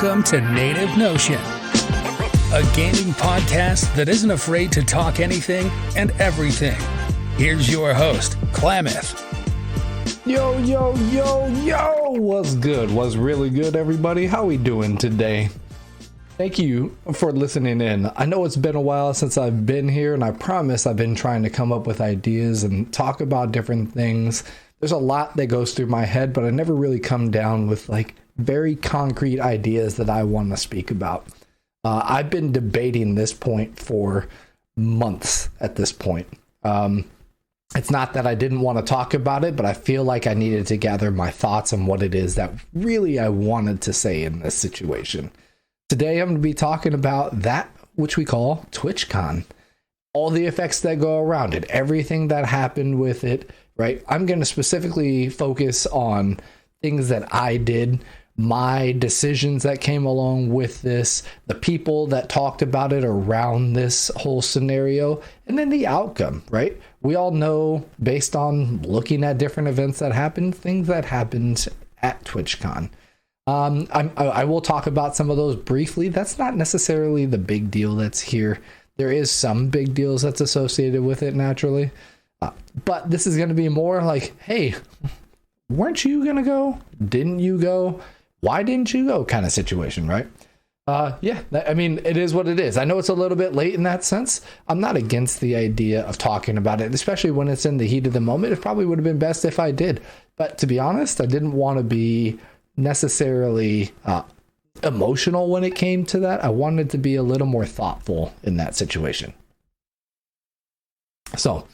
Welcome to Native Notion, a gaming podcast that isn't afraid to talk anything and everything. Here's your host, Klamath. Yo, what's good? What's really good, everybody? How we doing today? Thank you for listening in. I know it's been a while since I've been here, and I promise I've been trying to come up with ideas and talk about different things. There's a lot that goes through my head, but I never really come down with like very concrete ideas that I want to speak about. I've been debating this point for months at this point. It's not that I didn't want to talk about it, but I feel like I needed to gather my thoughts on what it is that really I wanted to say in this situation. Today, I'm going to be talking about that which we call TwitchCon. All the effects that go around it, everything that happened with it, right? I'm going to specifically focus on things that I did, my decisions that came along with this, the people that talked about it around this whole scenario, and then the outcome, right? We all know, based on looking at different events that happened, things that happened at TwitchCon. I will talk about some of those briefly. That's not necessarily the big deal that's here. There is some big deals that's associated with it naturally. But this is going to be more like, hey, weren't you going to go? Didn't you go? Why didn't you go? Kind of situation, right? It is what it is. I know it's a little bit late in that sense. I'm not against the idea of talking about it, especially when it's in the heat of the moment. It probably would have been best if I did. But to be honest, I didn't want to be necessarily emotional when it came to that. I wanted to be a little more thoughtful in that situation. So,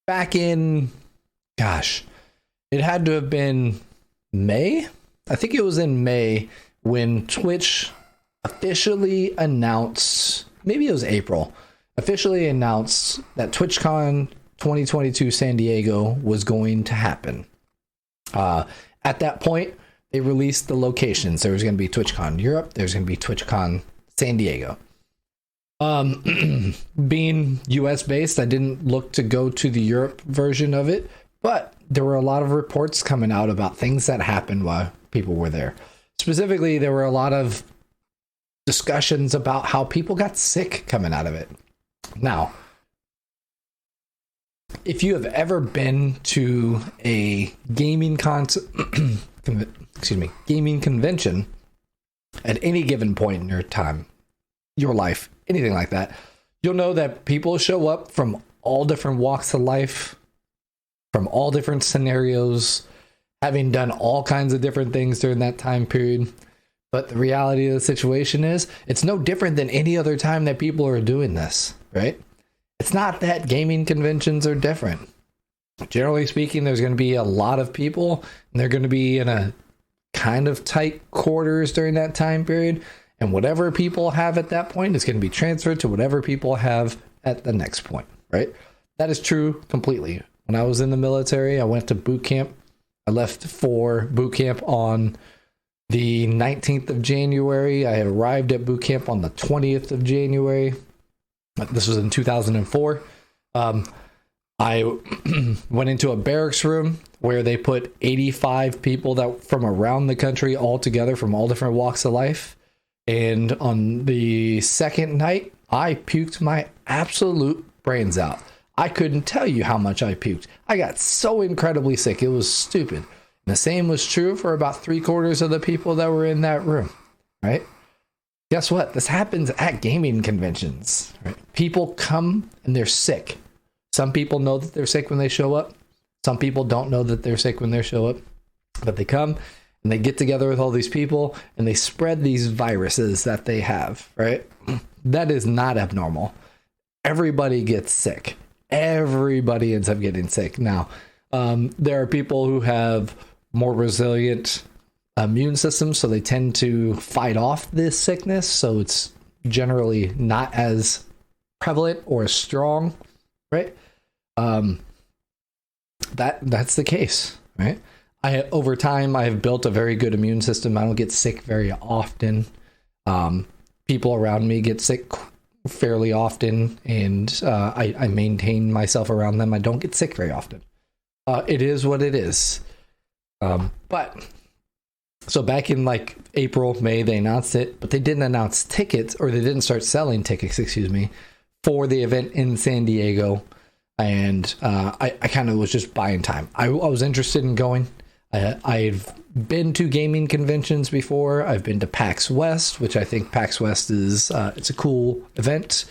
back in, it had to have been May. I think it was in May when Twitch officially announced, maybe it was April, officially announced that TwitchCon 2022 San Diego was going to happen. At that point, they released the locations. There was going to be TwitchCon Europe. There's going to be TwitchCon San Diego. Being US based, I didn't look to go to the Europe version of it, but there were a lot of reports coming out about things that happened while people were there. Specifically, there were a lot of discussions about how people got sick coming out of it. Now, if you have ever been to a gaming gaming convention at any given point in your time, your life, anything like that, you'll know that people show up from all different walks of life, from all different scenarios, having done all kinds of different things during that time period. But the reality of the situation is, it's no different than any other time that people are doing this, right? It's not that gaming conventions are different. Generally speaking, there's going to be a lot of people, and they're going to be in a kind of tight quarters during that time period. And whatever people have at that point is going to be transferred to whatever people have at the next point, right? That is true completely. When I was in the military, I went to boot camp. I left for boot camp on the 19th of January. I arrived at boot camp on the 20th of January. This was in 2004. I went into a barracks room where they put 85 people that from around the country all together from all different walks of life. And on the second night, I puked my absolute brains out. I couldn't tell you how much I puked. I got so incredibly sick. It was stupid. And the same was true for about 3/4 of the people that were in that room, right? Guess what? This happens at gaming conventions, right? People come and they're sick. Some people know that they're sick when they show up. Some people don't know that they're sick when they show up. But they come and they get together with all these people and they spread these viruses that they have, right? That is not abnormal. Everybody gets sick. Everybody ends up getting sick. Now, there are people who have more resilient immune systems, so they tend to fight off this sickness. So it's generally not as prevalent or as strong, right? That's the case, right? Over time, I have built a very good immune system. I don't get sick very often. People around me get sick fairly often, and I maintain myself around them. I don't get sick very often. It is what it is. But So back in like April, May, they announced it, but they didn't announce tickets, or they didn't start selling tickets, excuse me, for the event in San Diego. And I kind of was just buying time. I was interested in going. I've been to gaming conventions before. I've been to PAX West, which I think PAX West is it's a cool event.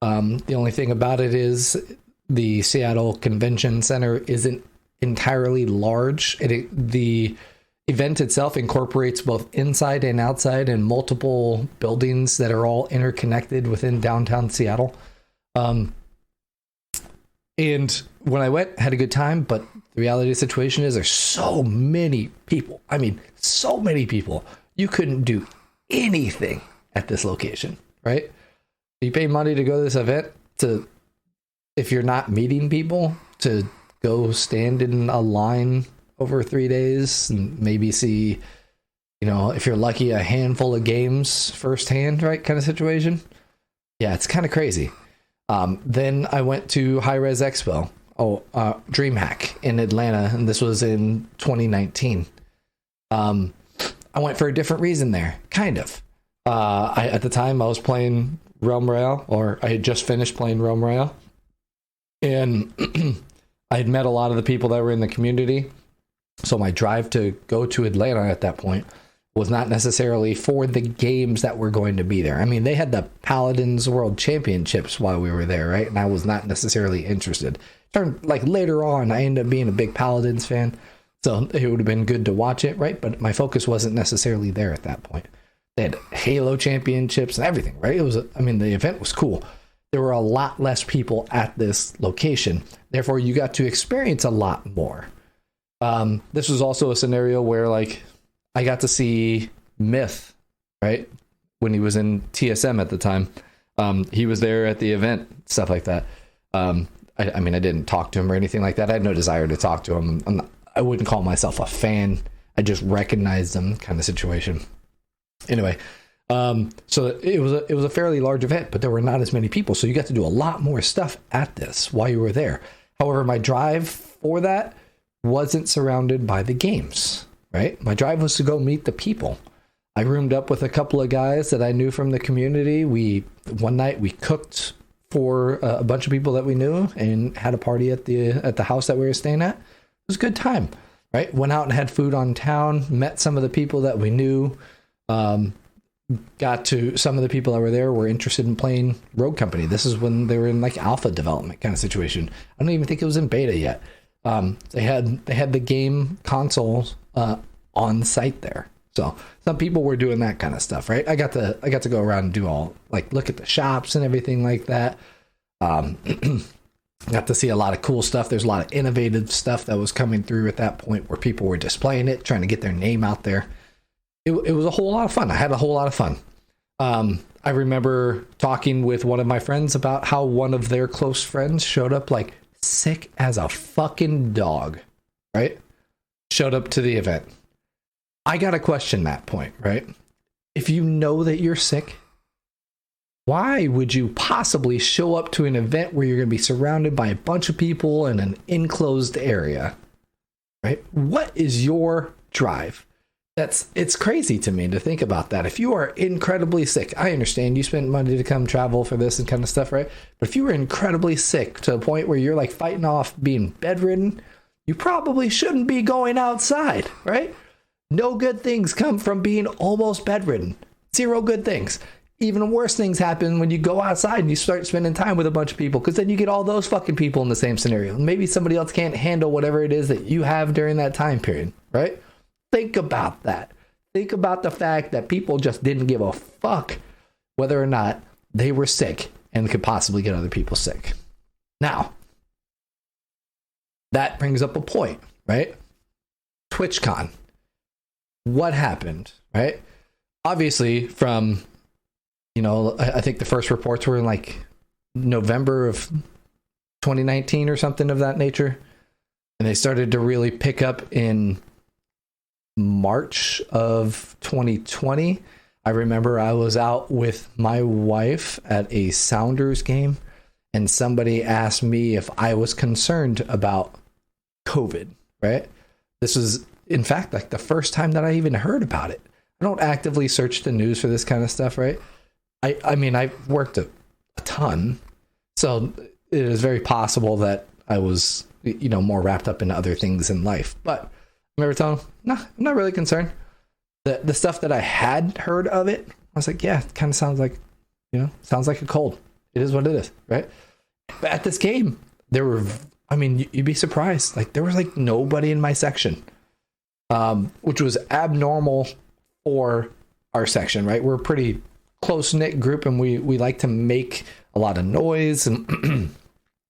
The only thing about it is the Seattle Convention Center isn't entirely large. The event itself incorporates both inside and outside and multiple buildings that are all interconnected within downtown Seattle. And when I went, had a good time, but the reality of the situation is there's so many people. I mean, so many people. You couldn't do anything at this location, right? You pay money to go to this event if you're not meeting people, to go stand in a line over 3 days and maybe see, if you're lucky, a handful of games firsthand, right? Kind of situation. Yeah, it's kind of crazy. Then I went to High Res Expo, DreamHack in Atlanta, and this was in 2019. I went for a different reason there, kind of. At the time, I was playing Realm Royale, or I had just finished playing Realm Royale, and I had met a lot of the people that were in the community. So my drive to go to Atlanta at that point was not necessarily for the games that were going to be there. I mean, they had the Paladins World Championships while we were there, right? And I was not necessarily interested. Later on, I ended up being a big Paladins fan, so it would have been good to watch it, right? But my focus wasn't necessarily there at that point. They had Halo Championships and everything, right? The event was cool. There were a lot less people at this location. Therefore, you got to experience a lot more. This was also a scenario where, I got to see Myth, right? When he was in TSM at the time. He was there at the event, stuff like that. I didn't talk to him or anything like that. I had no desire to talk to him. I wouldn't call myself a fan. I just recognized him, kind of situation. Anyway, so it was a fairly large event, but there were not as many people. So you got to do a lot more stuff at this while you were there. However, my drive for that wasn't surrounded by the games, right? My drive was to go meet the people. I roomed up with a couple of guys that I knew from the community. One night we cooked for a bunch of people that we knew and had a party at the house that we were staying at. It was a good time, right? Went out and had food on town, met some of the people that we knew. Got to some of the people that were there were interested in playing Rogue Company. This is when they were in alpha development kind of situation. I don't even think it was in beta yet. They had the game consoles on site there. So some people were doing that kind of stuff, right? I got to go around and do all look at the shops and everything like that. Got to see a lot of cool stuff. There's a lot of innovative stuff that was coming through at that point where people were displaying it, trying to get their name out there. It was a whole lot of fun. I had a whole lot of fun. I remember talking with one of my friends about how one of their close friends showed up sick as a fucking dog, right? Showed up to the event. I got to question that point, right? If you know that you're sick, why would you possibly show up to an event where you're going to be surrounded by a bunch of people in an enclosed area, right? What is your drive? It's crazy to me to think about that. If you are incredibly sick, I understand you spent money to come travel for this and kind of stuff, right? But if you were incredibly sick to a point where you're fighting off being bedridden, you probably shouldn't be going outside, right? No good things come from being almost bedridden. Zero good things. Even worse things happen when you go outside and you start spending time with a bunch of people, because then you get all those fucking people in the same scenario. Maybe somebody else can't handle whatever it is that you have during that time period, right? Think about that. Think about the fact that people just didn't give a fuck whether or not they were sick and could possibly get other people sick. Now, that brings up a point, right? TwitchCon. What happened, right? Obviously, from, I think the first reports were in November of 2019 or something of that nature. And they started to really pick up in March of 2020. I remember I was out with my wife at a Sounders game, and somebody asked me if I was concerned about COVID, right? This was in fact, like the first time that I even heard about it. I don't actively search the news for this kind of stuff, right? I mean, I've worked a ton, so it is very possible that I was, more wrapped up in other things in life. But I remember telling him, nah, I'm not really concerned. The stuff that I had heard of it, I was like, yeah, it kind of sounds like, sounds like a cold. It is what it is, right? But at this game, there were, you'd be surprised. Like, there was like nobody in my section, which was abnormal for our section, right? We're a pretty close-knit group, and we like to make a lot of noise, and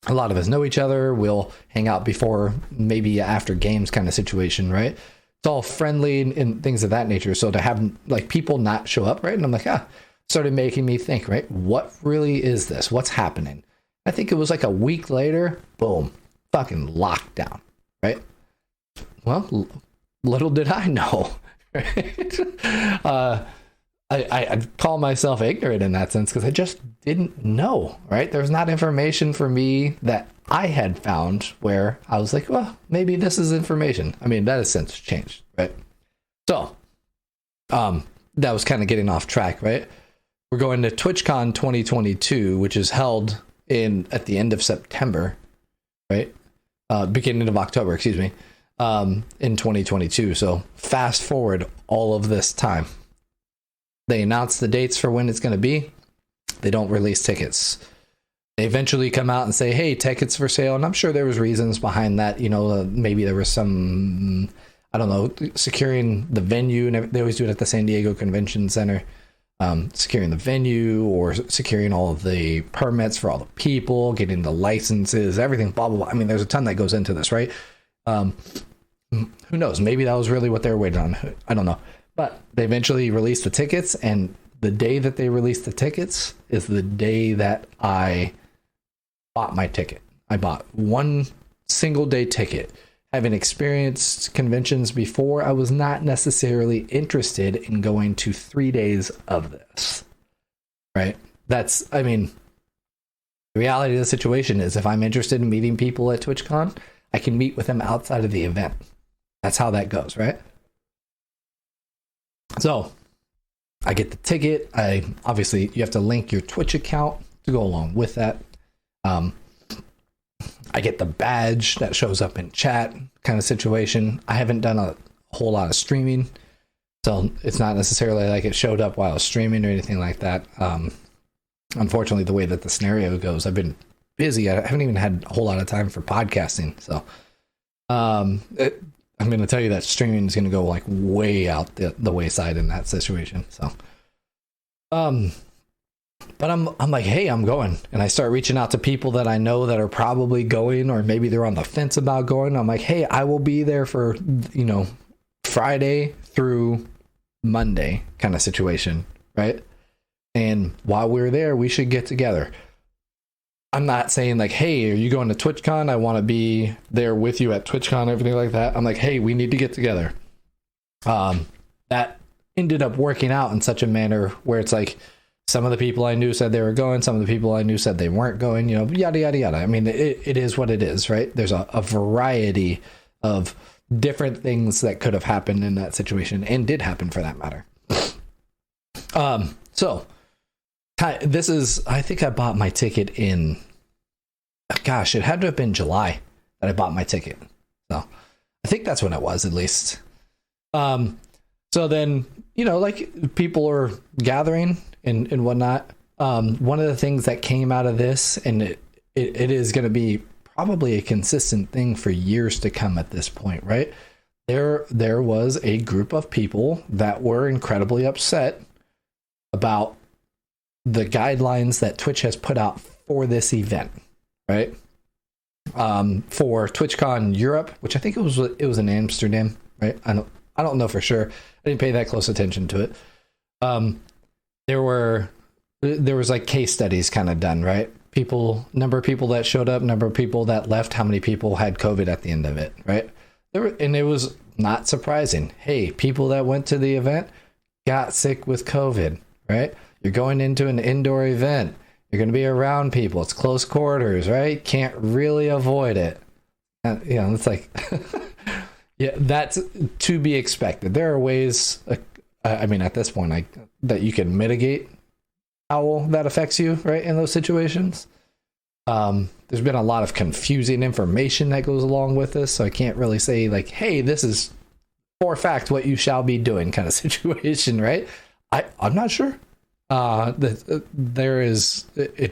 a lot of us know each other. We'll hang out before, maybe after games kind of situation, right? It's all friendly and things of that nature. So to have like people not show up, right? And I'm like, started making me think, right? What really is this? What's happening? I think it was like a week later, boom, fucking lockdown, right? Well, little did I know, right? I'd call myself ignorant in that sense because I just didn't know, right? There's not information for me that I had found where I was like, well, maybe this is information. I mean, that has since changed, right? So, that was kind of getting off track, right? We're going to TwitchCon 2022, which is held at the end of September, right? Beginning of October, excuse me, in 2022. So fast forward all of this time. They announce the dates for when it's going to be. They don't release tickets. They eventually come out and say, hey, tickets for sale. And I'm sure there was reasons behind that. Maybe there was some, I don't know, securing the venue. And they always do it at the San Diego Convention Center. Securing the venue or securing all of the permits for all the people, getting the licenses, everything, blah, blah, blah. I mean, there's a ton that goes into this, right? Who knows? Maybe that was really what they were waiting on. I don't know. But they eventually released the tickets, and the day that they released the tickets is the day that I bought my ticket. I bought one single day ticket. Having experienced conventions before, I was not necessarily interested in going to 3 days of this, right? The reality of the situation is if I'm interested in meeting people at TwitchCon, I can meet with them outside of the event. That's how that goes, right? So I get the ticket. Obviously you have to link your Twitch account to go along with that. I get the badge that shows up in chat kind of situation. I haven't done a whole lot of streaming, so it's not necessarily like it showed up while I was streaming or anything like that. Unfortunately, the way that the scenario goes, I've been busy. I haven't even had a whole lot of time for podcasting. So I'm going to tell you that streaming is going to go like way out the wayside in that situation. So, but I'm like, hey, I'm going. And I start reaching out to people that I know that are probably going, or maybe they're on the fence about going. I'm like, hey, I will be there for, Friday through Monday kind of situation, right? And while we're there, we should get together. I'm not saying like, hey, are you going to TwitchCon? I want to be there with you at TwitchCon, everything like that. I'm like, hey, we need to get together. That ended up working out in such a manner where it's like some of the people I knew said they were going, some of the people I knew said they weren't going, yada, yada, yada. I mean, it is what it is, right? There's a variety of different things that could have happened in that situation and did happen for that matter. So this is, I think I bought my ticket in, gosh, it had to have been July that I bought my ticket. So I think that's when it was, at least. So then, like people are gathering and whatnot. One of the things that came out of this, and it is going to be probably a consistent thing for years to come at this point, right? There was a group of people that were incredibly upset about the guidelines that Twitch has put out for this event, right? For TwitchCon Europe, which I think it was in Amsterdam, right? I don't know for sure. I didn't pay that close attention to it. There was like case studies kind of done, right? Number of people that showed up, number of people that left, how many people had COVID at the end of it, right? And it was not surprising. Hey, people that went to the event got sick with COVID, right? You're going into an indoor event. You're going to be around people. It's close quarters, right? Can't really avoid it. It's like, Yeah, that's to be expected. There are ways, I mean, at this point, that you can mitigate how that affects you, right, in those situations. There's been a lot of confusing information that goes along with this, so I can't really say, like, hey, this is for a fact what you shall be doing kind of situation, right? I'm not sure. It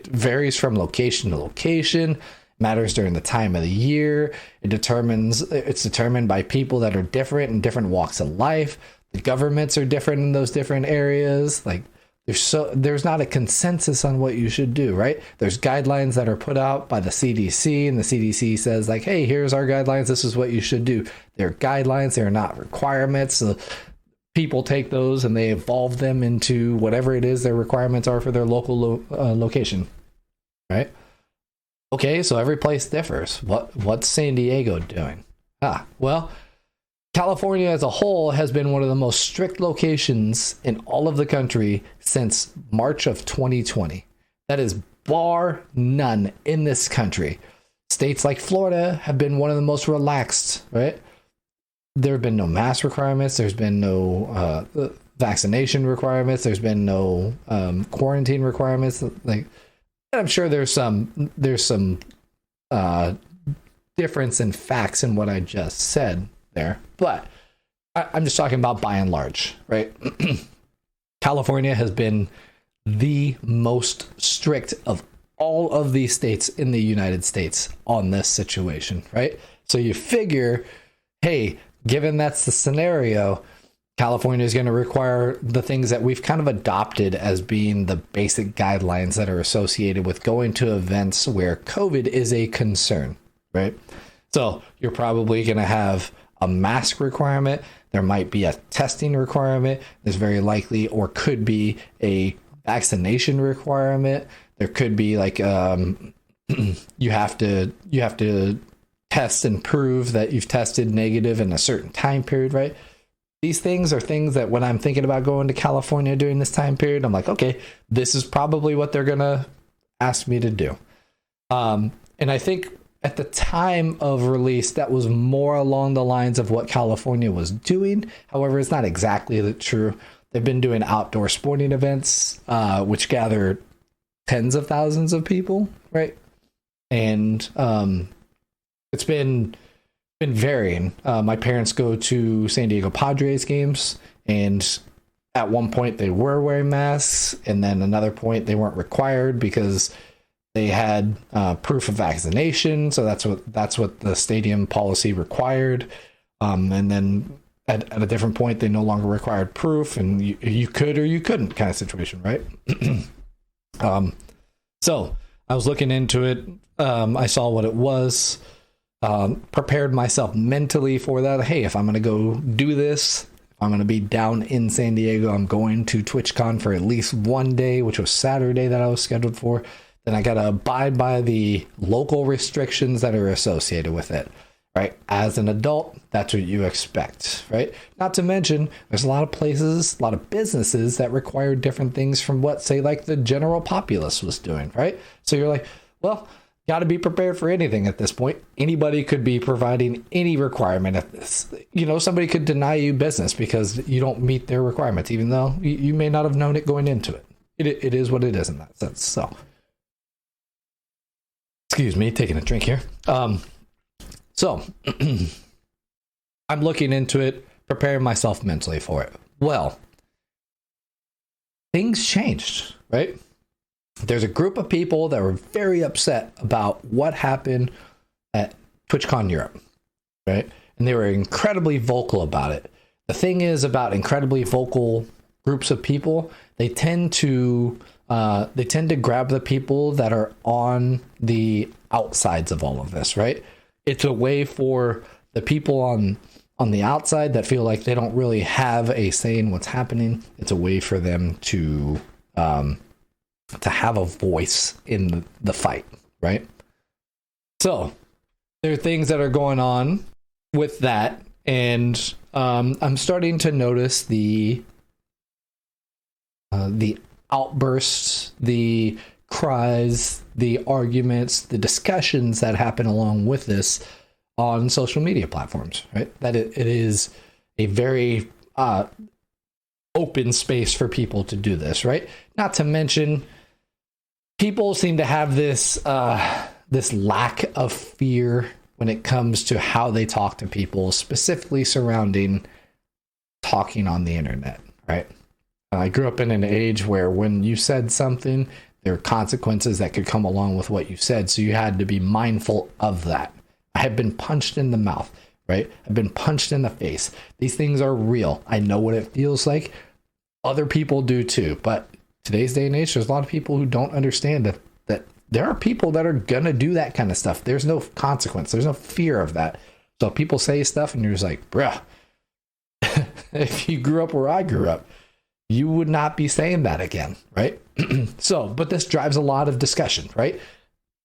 varies from location to location, matters during the time of the year. It's determined by people that are different in different walks of life. The governments are different in those different areas. Like, there's not a consensus on what you should do, right? There's guidelines that are put out by the CDC, and the CDC says, like, hey, here's our guidelines, this is what you should do. They're guidelines, they're not requirements. So people take those and they evolve them into whatever it is their requirements are for their local location, right? Okay, so every place differs. What's San Diego doing? Well, California as a whole has been one of the most strict locations in all of the country since March of 2020. That is bar none in this country. States like Florida have been one of the most relaxed, right? There have been no mask requirements. There's been no vaccination requirements. There's been no quarantine requirements. Like, I'm sure there's some difference in facts in what I just said there, but I'm just talking about by and large, right? California has been the most strict of all of these states in the United States on this situation, right? So you figure, hey, given that's the scenario, California is going to require the things that we've kind of adopted as being the basic guidelines that are associated with going to events where COVID is a concern, right? So you're probably going to have a mask requirement. There might be a testing requirement. There's very likely or could be a vaccination requirement. There could be like you have to test and prove that you've tested negative in a certain time period, right? These things are things that when I'm thinking about going to California during this time period, I'm like, okay, this is probably what they're gonna ask me to do. And I think at the time of release, that was more along the lines of what California was doing. However, it's not exactly true. They've been doing outdoor sporting events, which gather tens of thousands of people, right? And it's been varying. My parents go to San Diego Padres games, and at one point they were wearing masks, and then another point they weren't required because they had proof of vaccination. So that's what the stadium policy required. And then at a different point, they no longer required proof, and you could or you couldn't kind of situation, right? So I was looking into it. I saw what it was, prepared myself mentally for that. Hey, if I'm going to go do this, if I'm going to be down in San Diego, I'm going to TwitchCon for at least one day, which was Saturday that I was scheduled for. Then I got to abide by the local restrictions that are associated with it, right? As an adult, that's what you expect, right? Not to mention, there's a lot of places, a lot of businesses that require different things from what, say, like the general populace was doing, right? So you're like, well, got to be prepared for anything at this point. Anybody could be providing any requirement at this. You know, somebody could deny you business because you don't meet their requirements, even though you may not have known it going into it. It is what it is in that sense. So, excuse me, taking a drink here. So I'm looking into it, preparing myself mentally for it. Well, things changed, right? There's a group of people that were very upset about what happened at TwitchCon Europe, right? And they were incredibly vocal about it. The thing is about incredibly vocal groups of people, they tend to grab the people that are on the outsides of all of this, right? It's a way for the people on the outside that feel like they don't really have a say in what's happening. It's a way for them to have a voice in the fight, right? So there are things that are going on with that, and I'm starting to notice the outbursts, the cries, the arguments, the discussions that happen along with this on social media platforms, right? That it is a very open space for people to do this, right? Not to mention, people seem to have this this lack of fear when it comes to how they talk to people, specifically surrounding talking on the internet, right? I grew up in an age where when you said something, there are consequences that could come along with what you said, so you had to be mindful of that. I have been punched in the mouth, right? I've been punched in the face. These things are real. I know what it feels like. Other people do too, but today's day and age, there's a lot of people who don't understand that there are people that are gonna do that kind of stuff. There's no consequence. There's no fear of that. So people say stuff and you're just like, bruh, if you grew up where I grew up, you would not be saying that again, right? So, but this drives a lot of discussion, right?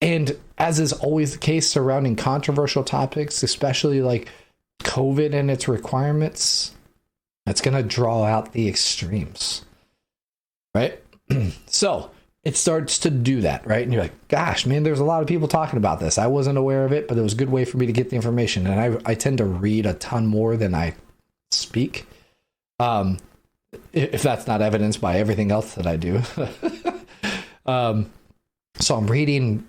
And as is always the case surrounding controversial topics, especially like COVID and its requirements, that's going to draw out the extremes, right? So it starts to do that, right? And you're like, gosh, man, there's a lot of people talking about this. I wasn't aware of it, but it was a good way for me to get the information. And I tend to read a ton more than I speak. If that's not evidenced by everything else that I do. So I'm reading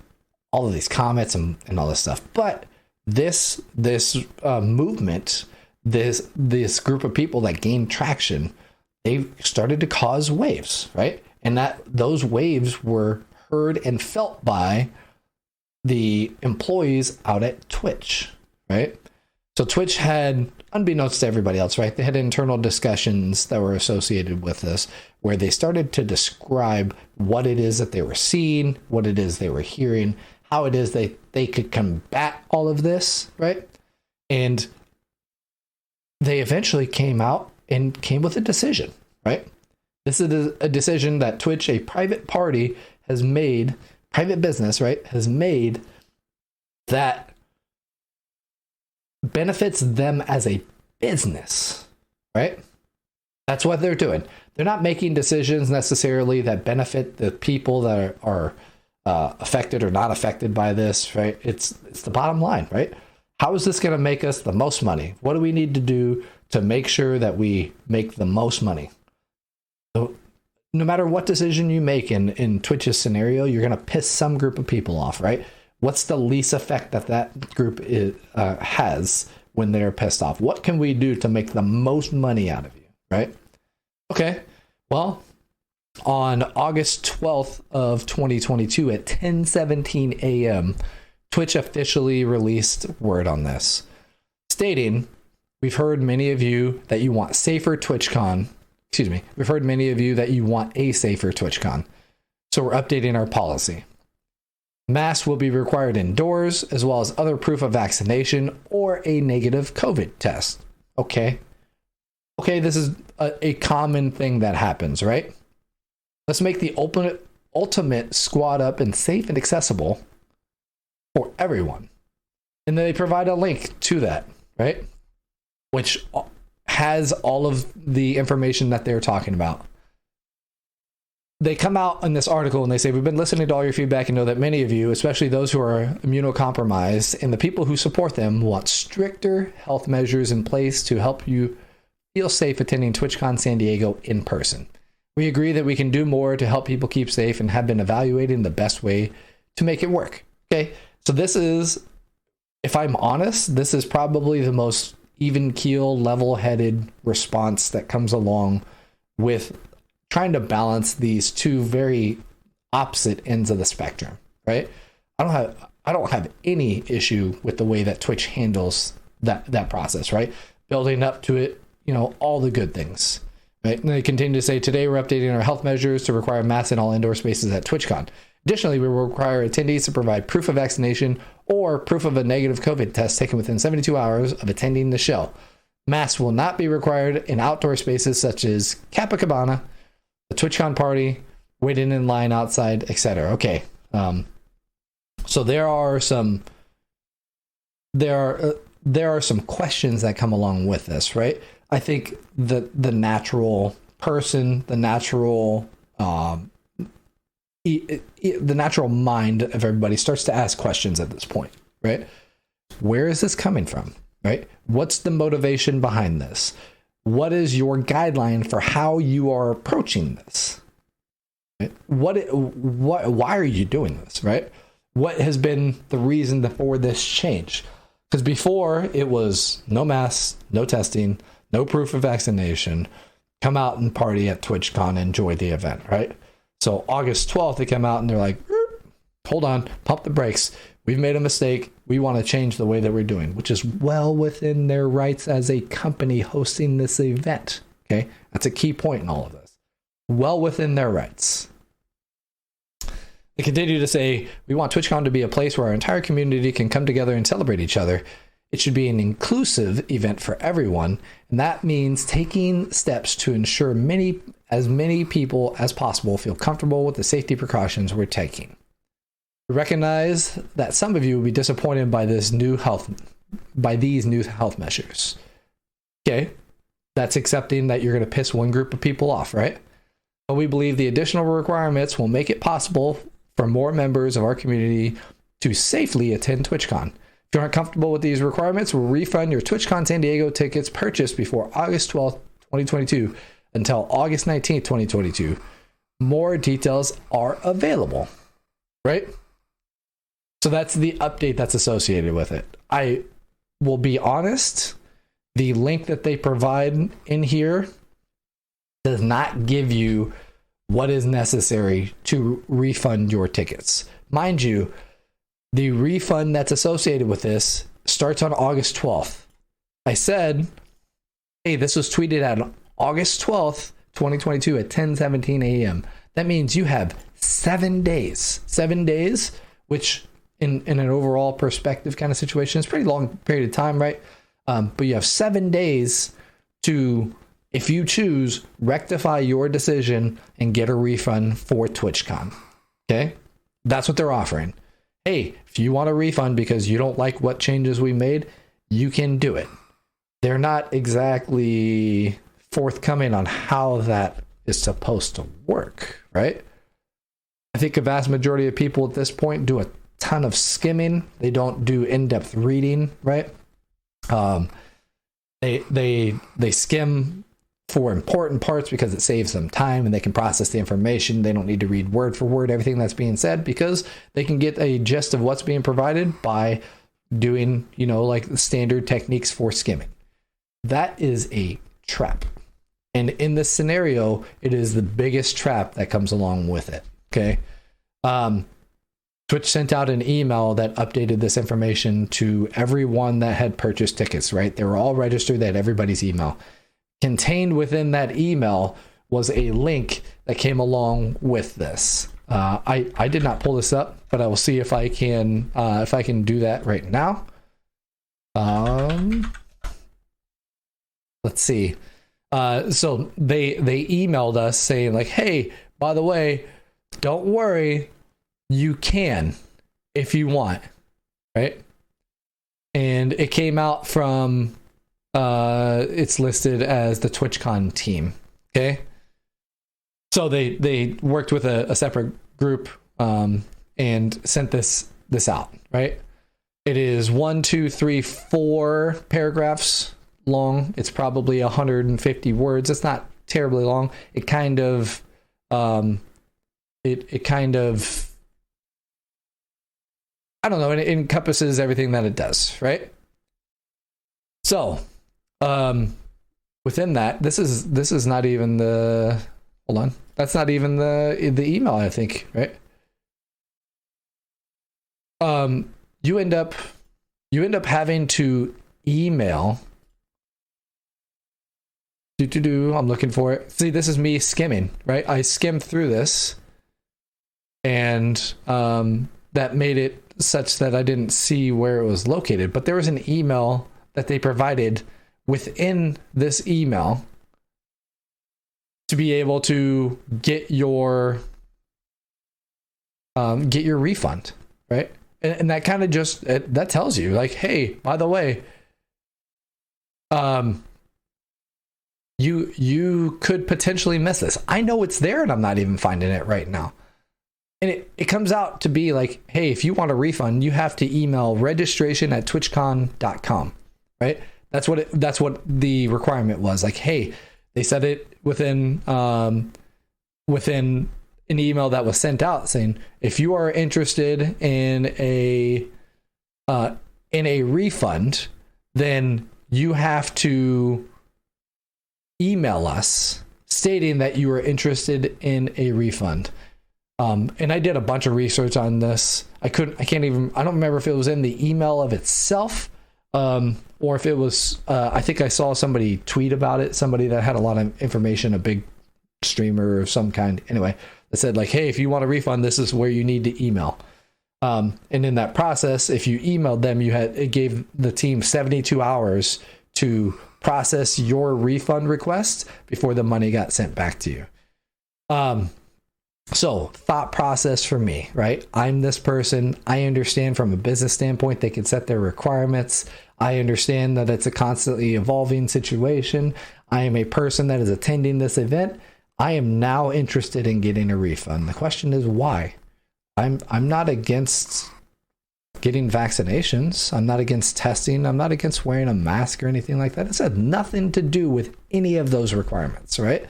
all of these comments and all this stuff. But this movement, this group of people that gained traction, they started to cause waves, right? And that those waves were heard and felt by the employees out at Twitch, right? So Twitch had, unbeknownst to everybody else, right? They had internal discussions that were associated with this, where they started to describe what it is that they were seeing, what it is they were hearing, how it is they could combat all of this, right? And they eventually came out and came with a decision, right? This is a decision that Twitch, a private party, has made, private business, right, has made that benefits them as a business, right? That's what they're doing. They're not making decisions necessarily that benefit the people that are affected or not affected by this, right? It's the bottom line, right? How is this going to make us the most money? What do we need to do to make sure that we make the most money? So no matter what decision you make in Twitch's scenario, you're going to piss some group of people off, right? What's the least effect that group has when they're pissed off? What can we do to make the most money out of you, right? Okay, well, on August 12th of 2022 at 10:17 a.m., Twitch officially released word on this, stating, we've heard many of you that you want safer TwitchCon. Excuse me. We've heard many of you that you want a safer TwitchCon. So we're updating our policy. Masks will be required indoors, as well as other proof of vaccination or a negative COVID test. Okay, this is a common thing that happens, right? Let's make the ultimate squad up and safe and accessible for everyone. And they provide a link to that, right? Which has all of the information that they're talking about. They come out in this article and they say, we've been listening to all your feedback and know that many of you, especially those who are immunocompromised and the people who support them, want stricter health measures in place to help you feel safe attending TwitchCon San Diego in person. We agree that we can do more to help people keep safe and have been evaluating the best way to make it work. Okay, so this is, if I'm honest, this is probably the most even keel, level-headed response that comes along with trying to balance these two very opposite ends of the spectrum, right? I don't have any issue with the way that Twitch handles that process, right? Building up to it, all the good things, right? And they continue to say, today we're updating our health measures to require masks in all indoor spaces at TwitchCon. Additionally, we will require attendees to provide proof of vaccination or proof of a negative COVID test taken within 72 hours of attending the show. Masks will not be required in outdoor spaces such as Capacabana, the TwitchCon party, waiting in line outside, etc. Okay, so there are some questions that come along with this, right? I think the natural person, the natural mind of everybody starts to ask questions at this point, right? Where is this coming from, right? What's the motivation behind this? What is your guideline for how you are approaching this? Right? Why are you doing this, right? What has been the reason for this change? Because before it was no masks, no testing, no proof of vaccination, come out and party at TwitchCon, enjoy the event, right? So August 12th, they come out and they're like, hold on, pump the brakes. We've made a mistake. We want to change the way that we're doing, which is well within their rights as a company hosting this event. Okay, that's a key point in all of this. Well within their rights. They continue to say, we want TwitchCon to be a place where our entire community can come together and celebrate each other. It should be an inclusive event for everyone, and that means taking steps to ensure as many people as possible feel comfortable with the safety precautions we're taking. We recognize that some of you will be disappointed by these new health measures. Okay, that's accepting that you're going to piss one group of people off, right? But we believe the additional requirements will make it possible for more members of our community to safely attend TwitchCon. If you aren't comfortable with these requirements, we'll refund your TwitchCon San Diego tickets purchased before August 12th, 2022 until August 19th, 2022. More details are available, right? So that's the update that's associated with it. I will be honest, the link that they provide in here does not give you what is necessary to refund your tickets. Mind you, the refund that's associated with this starts on August 12th. I said, hey, this was tweeted out August 12th, 2022 at 10:17 a.m. That means you have 7 days. 7 days, which in an overall perspective kind of situation is a pretty long period of time, right? But you have 7 days to, if you choose, rectify your decision and get a refund for TwitchCon. Okay? That's what they're offering. Hey, if you want a refund because you don't like what changes we made, you can do it. They're not exactly forthcoming on how that is supposed to work, right? I think a vast majority of people at this point do a ton of skimming. They don't do in-depth reading, right? They skim for important parts because it saves them time and they can process the information. They don't need to read word for word everything that's being said because they can get a gist of what's being provided by doing, like the standard techniques for skimming. That is a trap. And in this scenario, it is the biggest trap that comes along with it. Okay. Twitch sent out an email that updated this information to everyone that had purchased tickets, right? They were all registered. They had everybody's email. Contained within that email was a link that came along with this. I did not pull this up, but I will see if I can do that right now. Let's see. So they emailed us saying like, hey, by the way, don't worry, you can if you want, right? And it came out from it's listed as the TwitchCon team. Okay. So they worked with a separate group and sent this out, right? It is 4 paragraphs long. It's probably 150 words. It's not terribly long. It kind of it kind of, I don't know, it encompasses everything that it does, right? So within that, this is not even the, hold on, that's not even the email, I think, right? You end up having to email. I'm looking for it. See, this is me skimming, right? I skimmed through this, and that made it such that I didn't see where it was located. But there was an email that they provided within this email to be able to get your refund, right? And that kind of just that tells you like, hey, by the way, you could potentially miss this. I know it's there and I'm not even finding it right now. And it comes out to be like, hey, if you want a refund, you have to email registration@twitchcon.com, right? That's what the requirement was. Like, hey, they said it within an email that was sent out saying, if you are interested in a refund, then you have to email us stating that you are interested in a refund. And I did a bunch of research on this. I don't remember if it was in the email of itself, or if it was, I think I saw somebody tweet about it, somebody that had a lot of information, a big streamer of some kind. Anyway, that said like, hey, if you want a refund, this is where you need to email. And in that process, if you emailed them, it gave the team 72 hours to process your refund request before the money got sent back to you. So thought process for me, right? I'm this person. I understand from a business standpoint, they can set their requirements. I understand that it's a constantly evolving situation. I am a person that is attending this event. I am now interested in getting a refund. The question is why? I'm not against getting vaccinations. I'm not against testing. I'm not against wearing a mask or anything like that. It's had nothing to do with any of those requirements, right?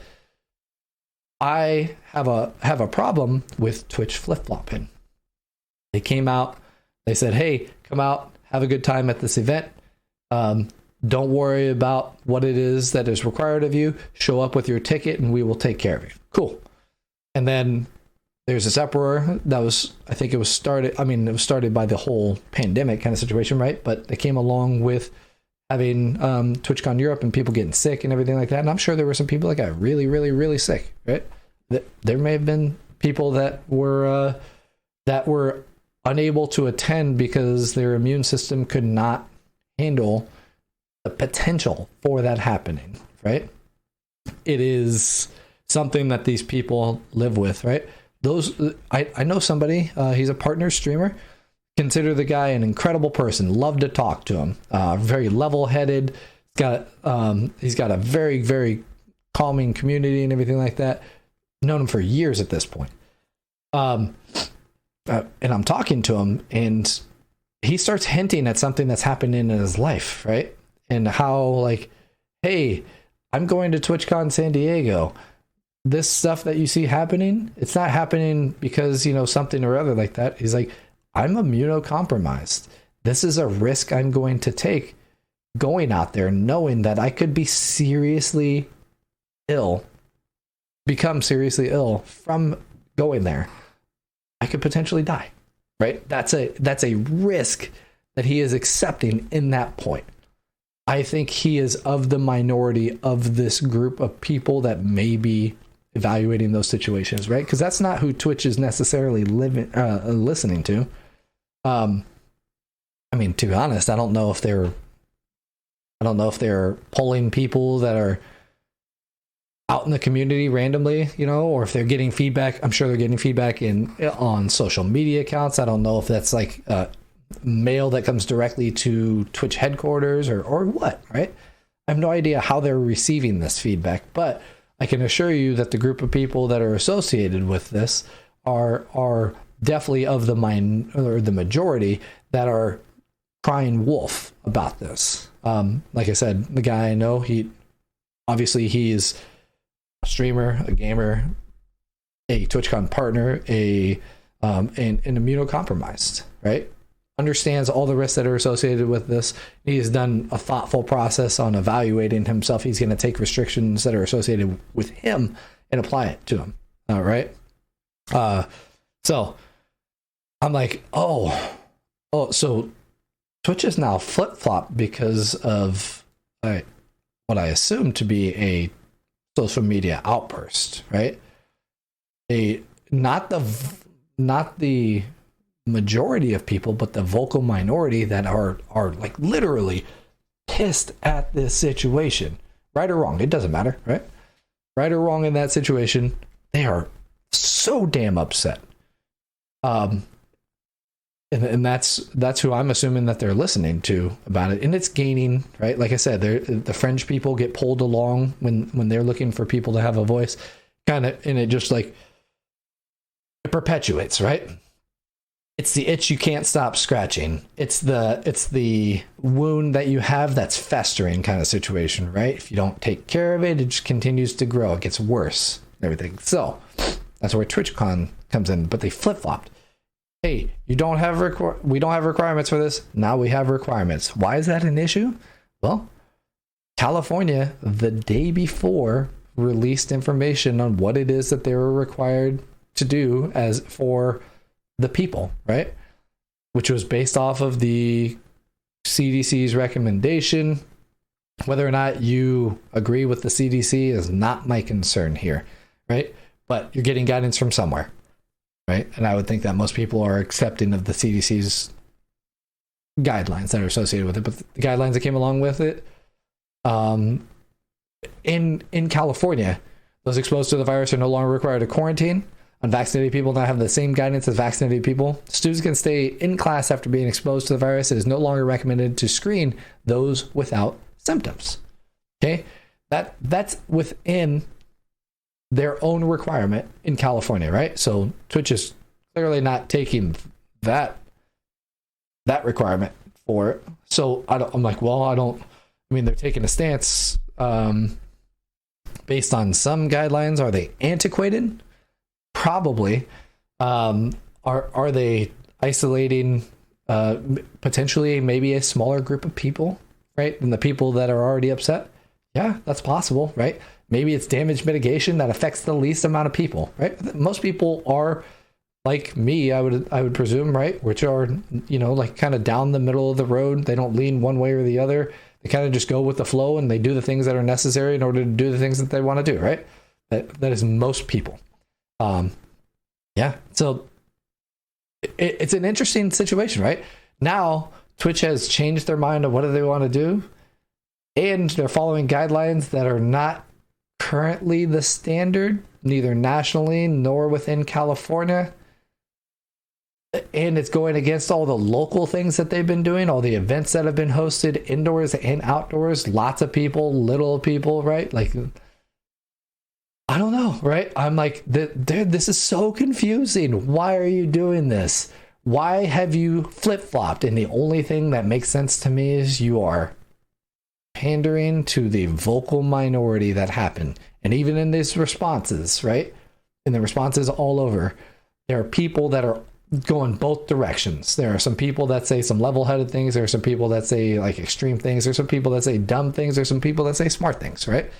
I have a problem with Twitch flip-flopping. They came out, they said, hey, come out, have a good time at this event. Don't worry about what it is that is required of you. Show up with your ticket and we will take care of you. Cool. And then there's this uproar that was, I think it was started by the whole pandemic kind of situation, right? But they came along with having TwitchCon Europe and people getting sick and everything like that. And I'm sure there were some people that got really, really, really sick, right? There may have been people that were unable to attend because their immune system could not handle the potential for that happening, right? It is something that these people live with, right? I know somebody, he's a partner streamer. Consider the guy an incredible person. Love to talk to him. Very level-headed. He's got a very, very calming community and everything like that. Known him for years at this point. And I'm talking to him, and he starts hinting at something that's happening in his life, right? And how, like, hey, I'm going to TwitchCon San Diego. This stuff that you see happening, it's not happening because, something or other like that. He's like, I'm immunocompromised. This is a risk I'm going to take going out there knowing that I could be become seriously ill from going there. I could potentially die, right? That's a risk that he is accepting in that point. I think he is of the minority of this group of people that may be evaluating those situations, right? Because that's not who Twitch is necessarily listening to. To be honest, I don't know if they're polling people that are out in the community randomly, or if they're getting feedback. I'm sure they're getting feedback on social media accounts. I don't know if that's like mail that comes directly to Twitch headquarters or what, right? I have no idea how they're receiving this feedback, but I can assure you that the group of people that are associated with this are definitely of the majority that are crying wolf about this. Like I said, the guy I know, he's a streamer, a gamer, a TwitchCon partner, an immunocompromised, right? Understands all the risks that are associated with this. He's done a thoughtful process on evaluating himself. He's going to take restrictions that are associated with him and apply it to him. All right. So I'm like, so Twitch is now flip-flop because of what I assume to be a social media outburst, right? Not the majority of people, but the vocal minority that are like literally pissed at this situation, right or wrong. It doesn't matter, right? Right or wrong in that situation, they are so damn upset. And that's who I'm assuming that they're listening to about it, and it's gaining, right? Like I said, the French people get pulled along when they're looking for people to have a voice, kind of, and it just like it perpetuates, right? It's the itch you can't stop scratching. It's the wound that you have that's festering kind of situation, right? If you don't take care of it, it just continues to grow. It gets worse and everything. So that's where TwitchCon comes in, but they flip-flopped. Hey, we don't have requirements for this. Now we have requirements. Why is that an issue? Well, California, the day before, released information on what it is that they were required to do as for the people, right? Which was based off of the CDC's recommendation. Whether or not you agree with the CDC is not my concern here, right? But you're getting guidance from somewhere, right? And I would think that most people are accepting of the CDC's guidelines that are associated with it, but the guidelines that came along with it, in California, those exposed to the virus are no longer required to quarantine. Unvaccinated people now have the same guidance as vaccinated people. Students can stay in class after being exposed to the virus. It is no longer recommended to screen those without symptoms. Okay, that's within their own requirement in California, right? So Twitch is clearly not taking that requirement for it. So I'm like, well, I mean, they're taking a stance based on some guidelines. Are they antiquated? Probably. Are they isolating potentially maybe a smaller group of people, right, than the people that are already upset? Yeah, that's possible, right? Maybe it's damage mitigation that affects the least amount of people, right? Most people are like me, I would presume, right? Which are, like kind of down the middle of the road. They don't lean one way or the other. They kind of just go with the flow and they do the things that are necessary in order to do the things that they want to do, right? That is most people. Yeah, so it's an interesting situation, right? Now Twitch has changed their mind on what do they want to do, and they're following guidelines that are not currently the standard, neither nationally nor within California. And it's going against all the local things that they've been doing, all the events that have been hosted indoors and outdoors, lots of people, little people, right? Like, I don't know, right? I'm like, this is so confusing. Why are you doing this? Why have you flip-flopped? And the only thing that makes sense to me is you are pandering to the vocal minority that happened. And even in these responses, right? In the responses all over, there are people that are going both directions. There are some people that say some level-headed things. There are some people that say like extreme things. There's some people that say dumb things. There's some people that say smart things, right?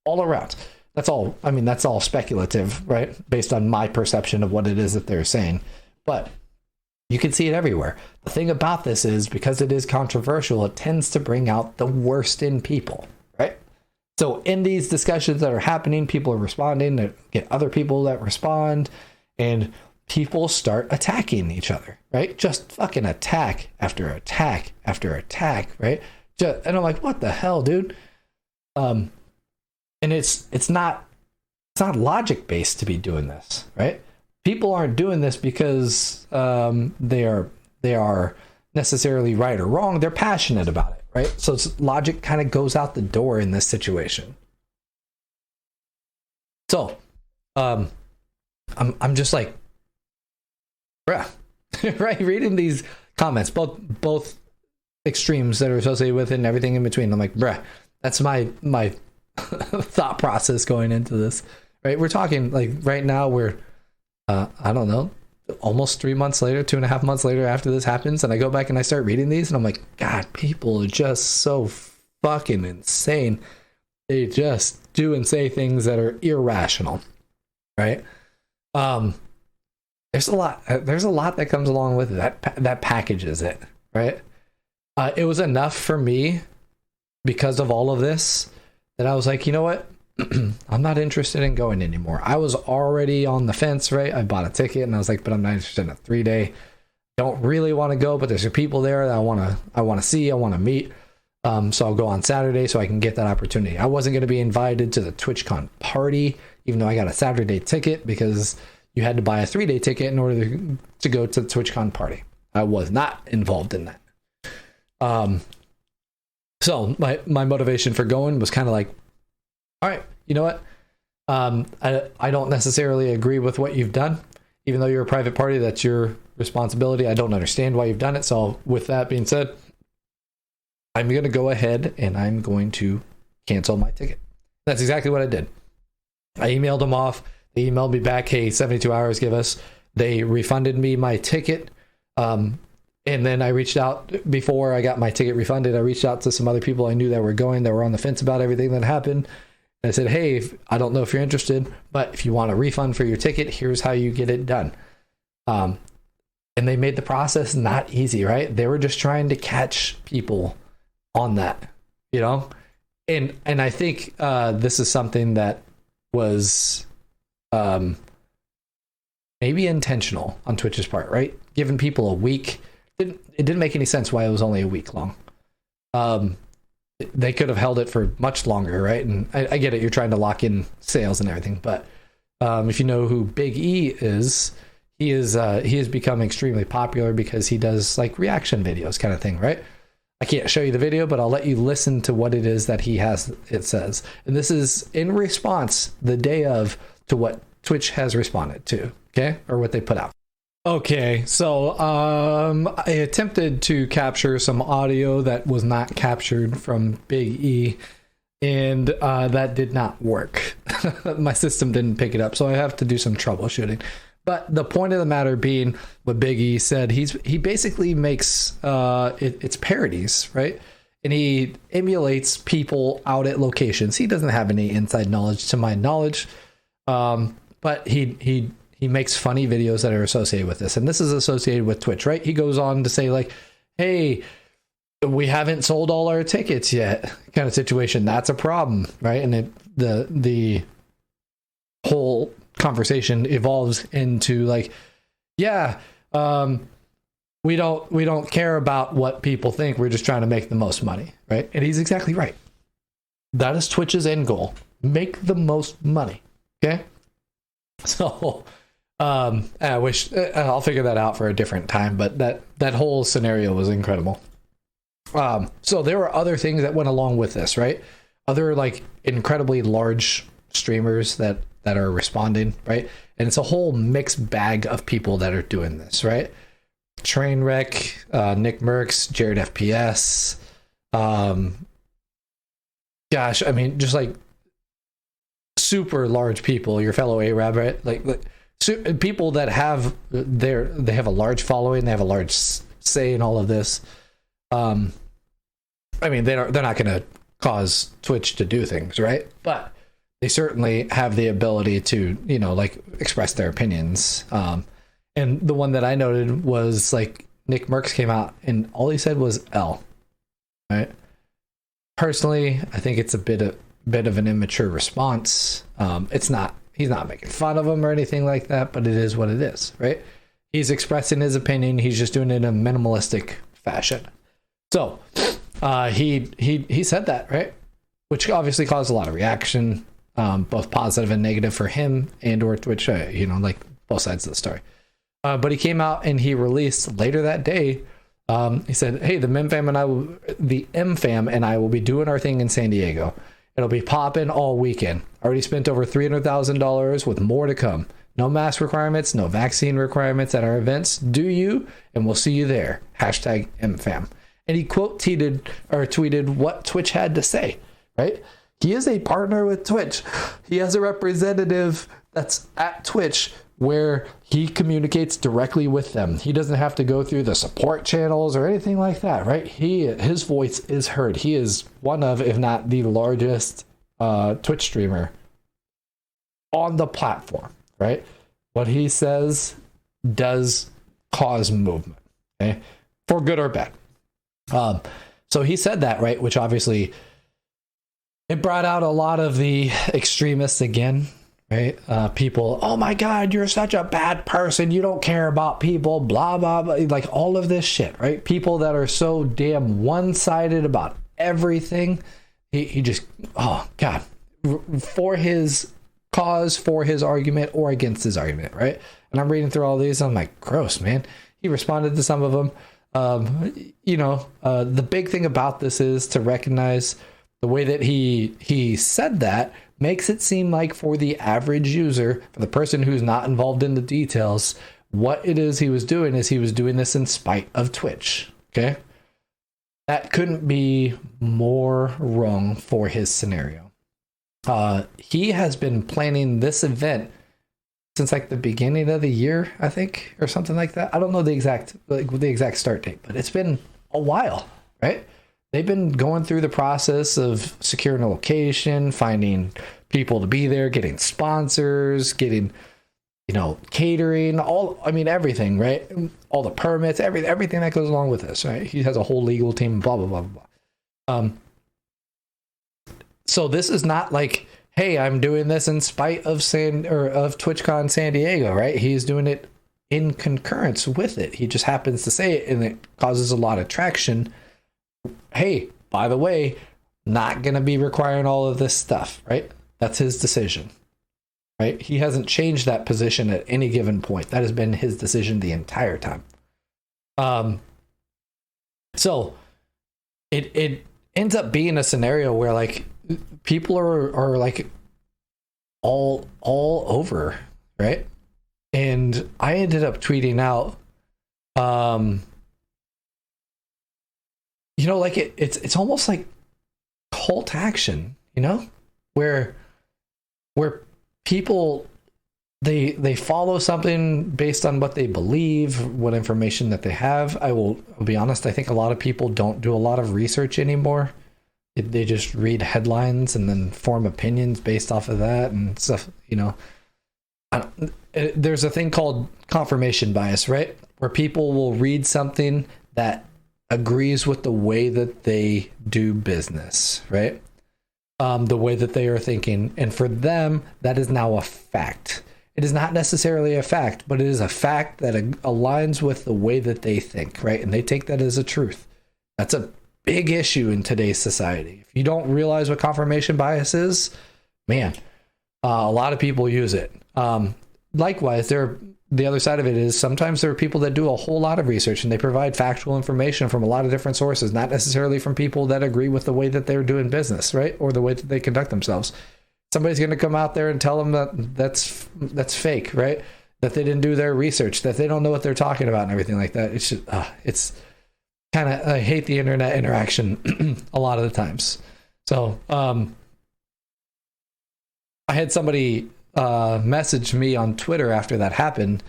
All around. That's all. I mean, that's all speculative, right? Based on my perception of what it is that they're saying. But you can see it everywhere. The thing about this is because it is controversial, it tends to bring out the worst in people, right? So in these discussions that are happening, people are responding, they get other people that respond, and people start attacking each other, right? Just fucking attack after attack after attack, right? And I'm like, what the hell, dude? And it's not logic based to be doing this, right? People aren't doing this because they are necessarily right or wrong. They're passionate about it, right? So logic kind of goes out the door in this situation. So I'm just like, bruh, right? Reading these comments, both extremes that are associated with it and everything in between. I'm like, bruh, that's my thought process going into this, right? We're talking like right now we're I don't know, almost 3 months later, 2.5 months later after this happens, and I go back and I start reading these and I'm like, God, people are just so fucking insane. They just do and say things that are irrational, right? There's a lot that comes along with it that packages it, right? It was enough for me because of all of this that I was like, you know what? I'm not interested in going anymore. I was already on the fence, right? I bought a ticket and I was like, but I'm not interested in a 3-day. Don't really want to go, but there's people there that I want to see, I want to meet. So I'll go on Saturday so I can get that opportunity. I wasn't going to be invited to the TwitchCon party, even though I got a Saturday ticket because you had to buy a 3-day ticket in order to go to the TwitchCon party. I was not involved in that. So my motivation for going was kind of like, all right, you know what? I don't necessarily agree with what you've done. even though you're a private party, that's your responsibility. I don't understand why you've done it. So with that being said, I'm going to go ahead and I'm going to cancel my ticket. That's exactly what I did. I emailed them off. They emailed me back, hey, 72 hours, give us. They refunded me my ticket. And then I reached out before I got my ticket refunded. I reached out to some other people I knew that were going, that were on the fence about everything that happened. And I said, hey, I don't know if you're interested, but if you want a refund for your ticket, here's how you get it done. And they made the process not easy, right? They were just trying to catch people on that, you know? And I think this is something that was maybe intentional on Twitch's part, right? Giving people a week. It didn't make any sense why it was only a week long. They could have held it for much longer, right? And I get it, you're trying to lock in sales and everything, but if you know who Big E is, he has become extremely popular because he does like reaction videos kind of thing, right? I can't show you the video, but I'll let you listen to what it is that it says. And this is in response the day of to what Twitch has responded to, okay? Or what they put out. Okay, so I attempted to capture some audio that was not captured from Big E, and that did not work. My system didn't pick it up, so I have to do some troubleshooting. But the point of the matter being, what Big E said, he basically makes it's parodies, right? And he emulates people out at locations. He doesn't have any inside knowledge, to my knowledge, but he makes funny videos that are associated with this, and this is associated with Twitch, right? He goes on to say like, "Hey, we haven't sold all our tickets yet," kind of situation. That's a problem, right? And the whole conversation evolves into like, yeah, we don't care about what people think. We're just trying to make the most money, right? And he's exactly right. That is Twitch's end goal: make the most money. Okay, so I wish I'll figure that out for a different time. But that whole scenario was incredible. So there were other things that went along with this, right? Other like incredibly large streamers that are responding, right? And it's a whole mixed bag of people that are doing this, right? Trainwreck, Nick Merckx, Jared FPS, gosh, I mean, just like super large people, your fellow Arab, right? Like people that they have a large following, they have a large say in all of this. I mean, they're not going to cause Twitch to do things, right? But they certainly have the ability to, you know, like express their opinions. And the one that I noted was like Nick Merckx came out and all he said was L, right? Personally, I think it's a bit of an immature response. He's not making fun of him or anything like that, but it is what it is, right? He's expressing his opinion. He's just doing it in a minimalistic fashion. So he said that, right? Which obviously caused a lot of reaction, both positive and negative for him and or Twitch, you know, like both sides of the story. But he came out and he released later that day. He said, "Hey, the M Fam and I will be doing our thing in San Diego. It'll be popping all weekend. Already spent over $300,000 with more to come. No mask requirements, no vaccine requirements at our events. Do you? And we'll see you there. Hashtag MFam." And he tweeted what Twitch had to say, right? He is a partner with Twitch. He has a representative that's at Twitch where he communicates directly with them. He doesn't have to go through the support channels or anything like that, right? His voice is heard. He is one of, if not the largest Twitch streamer on the platform, right? What he says does cause movement, okay? For good or bad. So he said that, right? Which obviously it brought out a lot of the extremists again, right? People, oh my God, you're such a bad person. You don't care about people, blah, blah, blah. Like all of this shit, right? People that are so damn one-sided about everything. He just, oh God, for his cause, for his argument or against his argument, right? And I'm reading through all these. I'm like, gross, man. He responded to some of them. The big thing about this is to recognize the way that he said that makes it seem like for the average user, for the person who's not involved in the details, what it is he was doing is he was doing this in spite of Twitch. Okay? That couldn't be more wrong for his scenario. He has been planning this event since like the beginning of the year, I think, or something like that. I don't know the exact start date, but it's been a while, right? They've been going through the process of securing a location, finding people to be there, getting sponsors, getting, catering, everything, right? All the permits, everything that goes along with this, right? He has a whole legal team, blah, blah, blah, blah. So this is not like, hey, I'm doing this in spite of TwitchCon San Diego, right? He's doing it in concurrence with it. He just happens to say it, and it causes a lot of traction. Hey, by the way, not going to be requiring all of this stuff, right? That's his decision, right? He hasn't changed that position at any given point. That has been his decision the entire time. So it ends up being a scenario where like people are like all over, right? And I ended up tweeting out, like it's almost like cult action, where people they follow something based on what they believe, what information that they have. I'll be honest, I think a lot of people don't do a lot of research anymore. They just read headlines and then form opinions based off of that and stuff, There's a thing called confirmation bias, right? Where people will read something that agrees with the way that they do business, right? The way that they are thinking. And for them, that is now a fact. It is not necessarily a fact, but it is a fact that aligns with the way that they think, right? And they take that as a truth. That's a big issue in today's society. If you don't realize what confirmation bias is, man, a lot of people use it. Likewise, the other side of it is sometimes there are people that do a whole lot of research and they provide factual information from a lot of different sources, not necessarily from people that agree with the way that they're doing business, right? Or the way that they conduct themselves. Somebody's going to come out there and tell them that that's fake, right? That they didn't do their research, that they don't know what they're talking about and everything like that. It's just, it's kind of, I hate the internet interaction a lot of the times. So, I had somebody message me on Twitter after that happened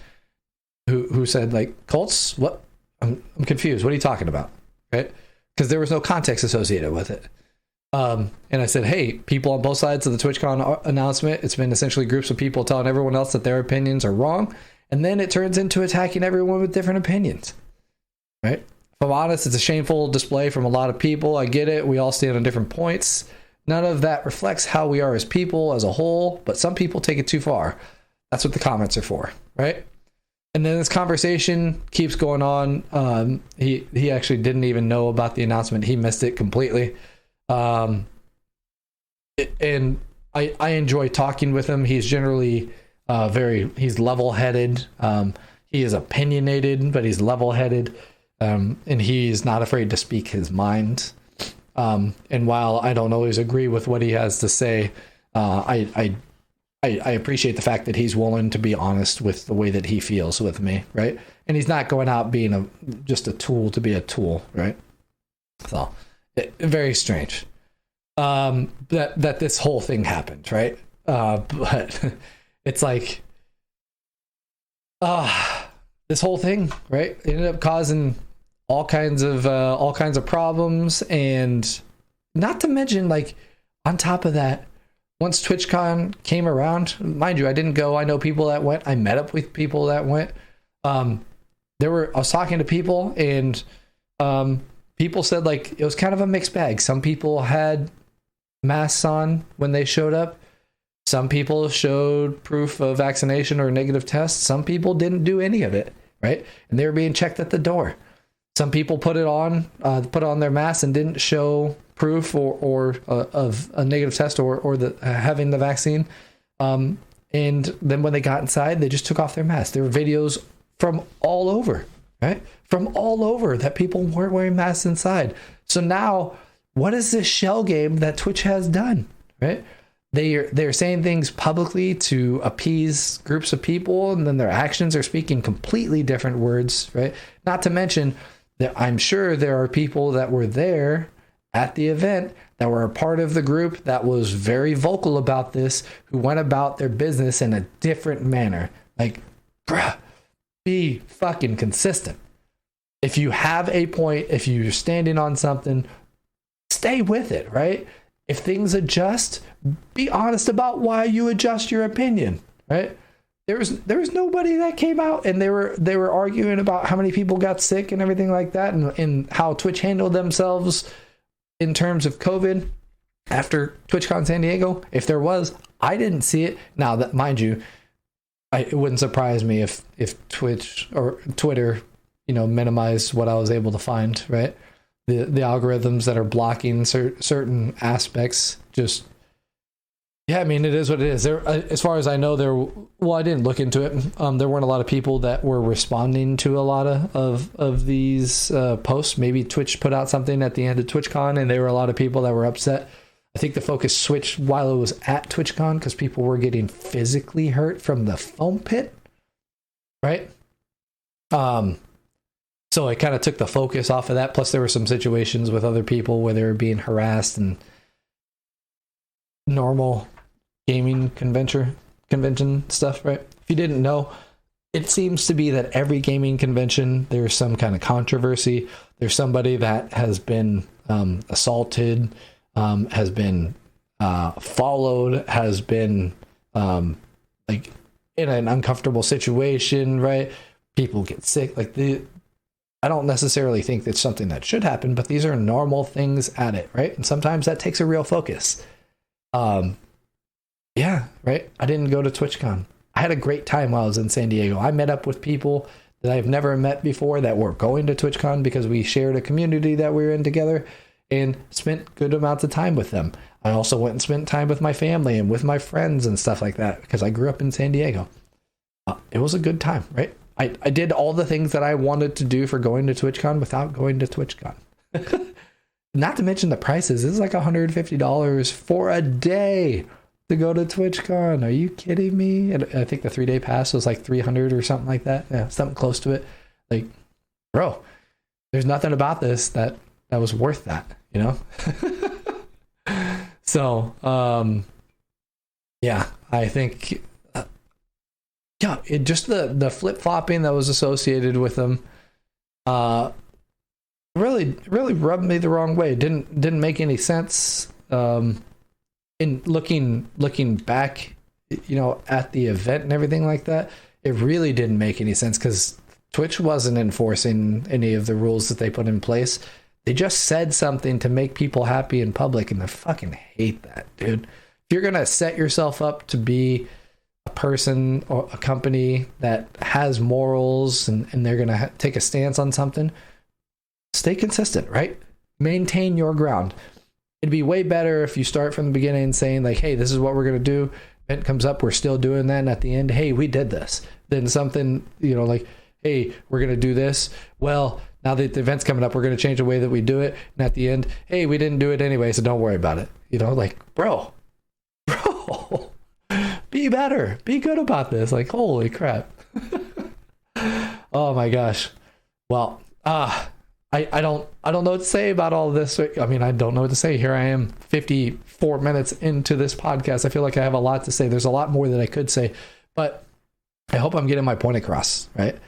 who said like, cults, what? I'm confused. What are you talking about? Right? Because there was no context associated with it. And I said, hey, people on both sides of the TwitchCon announcement, it's been essentially groups of people telling everyone else that their opinions are wrong. And then it turns into attacking everyone with different opinions. Right? If I'm honest, it's a shameful display from a lot of people. I get it. We all stand on different points. None of that reflects how we are as people as a whole, but some people take it too far. That's what the comments are for, right? And then this conversation keeps going on. He actually didn't even know about the announcement. He missed it completely. And I enjoy talking with him. He's generally he's level-headed. He is opinionated, but he's level-headed. And he's not afraid to speak his mind. And while I don't always agree with what he has to say, I appreciate the fact that he's willing to be honest with the way that he feels with me, right? And he's not going out being just a tool to be a tool, right? So, very strange that this whole thing happened, right? But it's like, this whole thing, right? It ended up causing all kinds of problems, and not to mention, like, on top of that, once TwitchCon came around, mind you, I didn't go. I know people that went. I met up with people that went. I was talking to people, and people said like it was kind of a mixed bag. Some people had masks on when they showed up. Some people showed proof of vaccination or negative tests. Some people didn't do any of it, right? And they were being checked at the door. Some people put on their mask and didn't show proof or of a negative test or the having the vaccine. And then when they got inside, they just took off their mask. There were videos from all over, right? From all over that people weren't wearing masks inside. So now, what is this shell game that Twitch has done, right? they're saying things publicly to appease groups of people, and then their actions are speaking completely different words, right? Not to mention that I'm sure there are people that were there at the event that were a part of the group that was very vocal about this, who went about their business in a different manner. Like, bruh, be fucking consistent. If you have a point, if you're standing on something, stay with it, right? If things adjust, be honest about why you adjust your opinion, right? There was nobody that came out and they were arguing about how many people got sick and everything like that, and how Twitch handled themselves in terms of COVID after TwitchCon San Diego. If there was, I didn't see it. Now, that, mind you, it wouldn't surprise me if Twitch or Twitter, minimized what I was able to find, right? The algorithms that are blocking certain aspects, just, yeah, I mean, it is what it is. There, as far as I know, I didn't look into it. There weren't a lot of people that were responding to a lot of these posts. Maybe Twitch put out something at the end of TwitchCon, and there were a lot of people that were upset. I think the focus switched while it was at TwitchCon because people were getting physically hurt from the foam pit, right? So it kind of took the focus off of that. Plus, there were some situations with other people where they were being harassed, and normal gaming convention stuff, right? If you didn't know, it seems to be that every gaming convention, there's some kind of controversy. There's somebody that has been assaulted, has been followed, has been like in an uncomfortable situation, right? People get sick. I don't necessarily think that's something that should happen, but these are normal things at it, right? And sometimes that takes a real focus. Yeah, right. I didn't go to TwitchCon. I had a great time while I was in San Diego. I met up with people that I've never met before that were going to TwitchCon because we shared a community that we were in together, and spent good amounts of time with them. I also went and spent time with my family and with my friends and stuff like that because I grew up in San Diego. It was a good time, right? I did all the things that I wanted to do for going to TwitchCon without going to TwitchCon. Not to mention the prices. This is like $150 for a day to go to TwitchCon. Are you kidding me? And I think the 3-day pass was like $300 or something like that. Yeah, something close to it. Like, bro, there's nothing about this that was worth that, So, yeah, I think, it just the flip-flopping that was associated with them, really rubbed me the wrong way. Didn't make any sense. In looking back, at the event and everything like that, it really didn't make any sense because Twitch wasn't enforcing any of the rules that they put in place. They just said something to make people happy in public, and I fucking hate that, dude. If you're gonna set yourself up to be a person or a company that has morals and they're gonna take a stance on something, stay consistent, right? Maintain your ground. It'd be way better if you start from the beginning saying like, hey, this is what we're gonna do. Event comes up, we're still doing that, and at the end, hey, we did this. Then something, like, hey, we're gonna do this. Well, now that the event's coming up, we're going to change the way that we do it. And at the end, hey, we didn't do it anyway, so don't worry about it. Bro, be better. Be good about this. Like, holy crap. Oh my gosh. Well, I don't know what to say about all of this. I mean, I don't know what to say. Here I am 54 minutes into this podcast. I feel like I have a lot to say. There's a lot more that I could say, but I hope I'm getting my point across, right?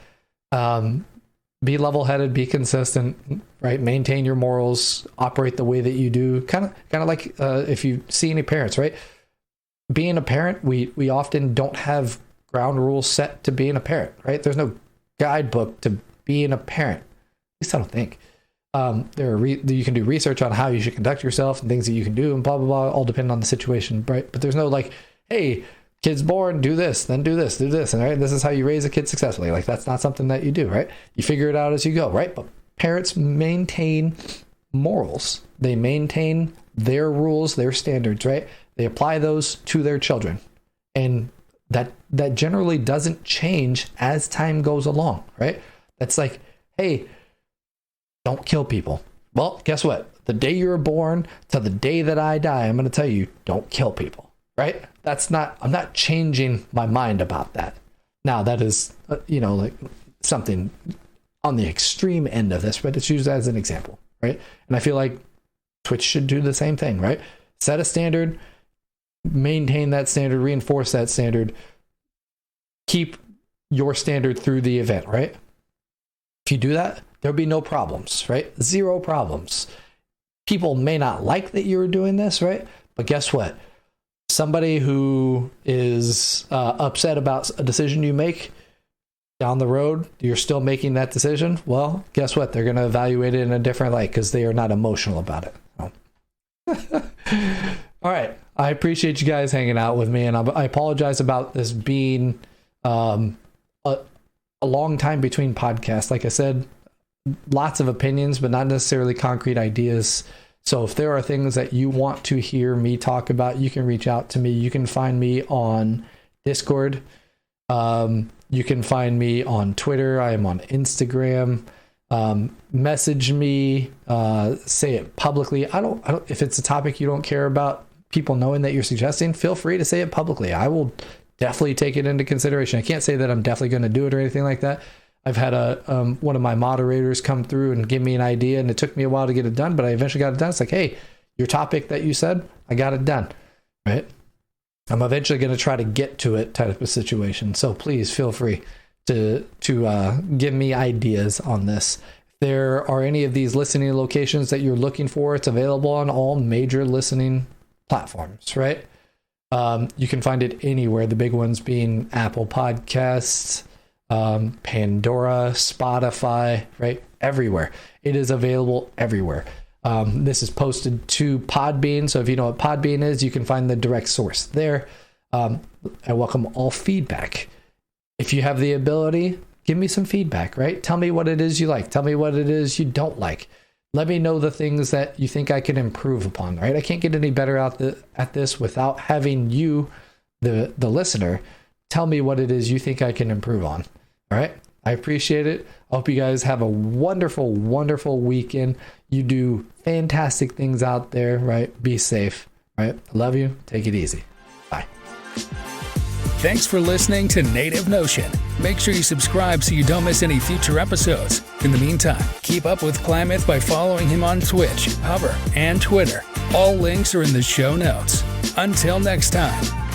Be level-headed, be consistent, right? Maintain your morals, operate the way that you do. Kind of like if you see any parents, right? Being a parent, we often don't have ground rules set to being a parent, right? There's no guidebook to being a parent. At least I don't think. You can do research on how you should conduct yourself and things that you can do and blah, blah, blah, all depending on the situation, right? But there's no like, hey, kid's born, do this, then do this, and right, this is how you raise a kid successfully. Like, that's not something that you do, right? You figure it out as you go, right? But parents maintain morals. They maintain their rules, their standards, right? They apply those to their children. And that generally doesn't change as time goes along, right? That's like, hey, don't kill people. Well, guess what? The day you were born to the day that I die, I'm going to tell you, don't kill people, right? I'm not changing my mind about that. Now that is, like something on the extreme end of this, but it's used as an example, right? And I feel like Twitch should do the same thing, right? Set a standard, maintain that standard, reinforce that standard, keep your standard through the event, right? If you do that, there'll be no problems, right? Zero problems. People may not like that you're doing this, right? But guess what? Somebody who is upset about a decision you make down the road, you're still making that decision. Well, guess what? They're going to evaluate it in a different light because they are not emotional about it. So. All right. I appreciate you guys hanging out with me, and I apologize about this being a long time between podcasts. Like I said, lots of opinions, but not necessarily concrete ideas. So if there are things that you want to hear me talk about, you can reach out to me. You can find me on Discord. You can find me on Twitter. I am on Instagram. Message me, say it publicly. I don't, if it's a topic you don't care about people knowing that you're suggesting, feel free to say it publicly. I will definitely take it into consideration. I can't say that I'm definitely going to do it or anything like that. I've had one of my moderators come through and give me an idea, and it took me a while to get it done, but I eventually got it done. It's like, hey, your topic that you said, I got it done, right? I'm eventually going to try to get to it type of situation. So please feel free to give me ideas on this. If there are any of these listening locations that you're looking for, it's available on all major listening platforms, right? You can find it anywhere. The big ones being Apple Podcasts, Pandora, Spotify, right? Everywhere. It is available everywhere. This is posted to Podbean. So if you know what Podbean is, you can find the direct source there. I welcome all feedback. If you have the ability, give me some feedback, right? Tell me what it is you like. Tell me what it is you don't like. Let me know the things that you think I can improve upon, right? I can't get any better at this without having you, the listener, tell me what it is you think I can improve on. All right. I appreciate it. I hope you guys have a wonderful, wonderful weekend. You do fantastic things out there, right? Be safe, right? I love you. Take it easy. Bye. Thanks for listening to Native Notion. Make sure you subscribe so you don't miss any future episodes. In the meantime, keep up with Klamath by following him on Twitch, Hover, and Twitter. All links are in the show notes. Until next time.